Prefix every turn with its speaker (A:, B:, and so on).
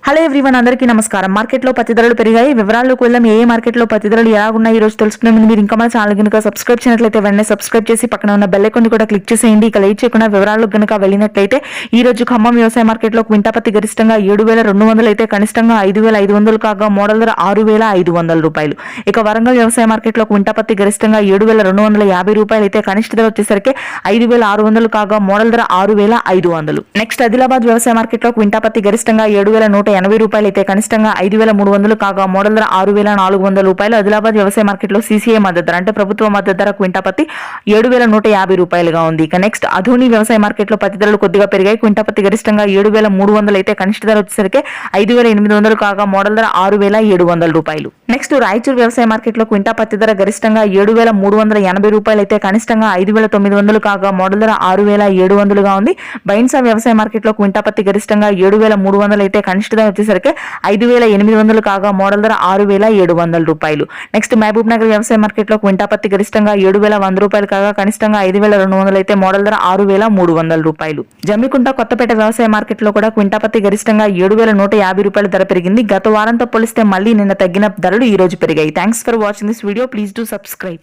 A: Hello everyone, అందరికీ నమస్కారం. మార్కెట్లో పత్తి ధరలు పెరిగాయి. వివరాల్లోకి వెళ్దాం. ఏ మార్కెట్లో పత్తి ధరలు ఎలా ఉన్నాయి ఈ రోజు తెలుసుకునే ముందు మీరు ఇంకా మన ఛానల్ కనుక సబ్స్క్రైబ్ చేయనట్లయితే వెంటనే సబ్స్క్రైబ్ చేసి పక్కన ఉన్న బెల్ ఐకాన్ కూడా క్లిక్ చేసేయండి. ఇక లేట్ చేయకుండా వివరాల్లోకి కనుక వెళ్ళినట్లయితే ఈ రోజు ఖమ్మం వ్యవసాయ మార్కెట్లో క్వింటా పత్తి గరిష్టంగా 7,200 అయితే కనిష్టంగా 5,500 కాగా మోడల్ ధర 6,500 రూపాయలు. ఇక వరంగల్ వ్యవసాయ మార్కెట్లో క్వింటా పత్తి గరిష్టంగా 7,250 రూపాయలు అయితే కనిష్ట ధర వచ్చేసరికి 5,600 కాగా మోడల్ ధర 6,500. నెక్స్ట్ ఆదిలాబాద్ వ్యవసాయ మార్కెట్లో క్వింటా పత్తి గరిష్టంగా 7,180 రూపాయలు అయితే కనిష్టంగా 5,300 కాగా మోడల్ ధర 6,400 రూపాయలు. ఆదిలాబాద్ వ్యవసాయ మార్కెట్లో సీసీఐ మద్దతు ధర అంటే ప్రభుత్వ మద్దతు ధర క్వింటా పత్తి 7,150 రూపాయలుగా ఉంది. ఇక నెక్స్ట్ అధోని వ్యవసాయ మార్కెట్లో పత్తి ధరలు కొద్దిగా పెరిగాయి. క్వింటా పత్తి గరిష్టంగా 7,300 అయితే కనిష్ట ధర వచ్చేసరికి 5,800 కాగా మోడల్ ధర 6,700 రూపాయలు. నెక్స్ట్ రాయచూరు వ్యవసాయ మార్కెట్లో క్వింటా పత్తి ధర గరిష్టంగా 7,380 రూపాయలు అయితే కనిష్టంగా 5,900 కాగా మోడల్ ధర 6,700గా ఉంది. బైన్సా వ్యవసాయ మార్కెట్లో క్వింటా పత్తి గరిష్టంగా 7,300 అయితే కనిష్ట ధర వచ్చేసరికి 5,800 కాగా మోడల్ ధర 6,700 రూపాయలు. నెక్స్ట్ మహబూబ్ నగర్ వ్యవసాయ మార్కెట్లో క్వింటా పత్తి గరిష్టంగా 7,100 రూపాయలు కాగా కనిష్టంగా 5,200 అయితే మోడల్ ధర 6,300 రూపాయలు. జమ్మికుంట కొత్తపేట వ్యవసాయ మార్కెట్లో కూడా క్వింటా పత్తి గరిష్టంగా 7,150 రూపాయల ధర పెరిగింది. గత వారంతో పోలిస్తే మళ్ళీ నిన్న తగ్గిన ధరలు ఈ రోజు పెరిగాయి. Thanks for watching this video. Please do subscribe.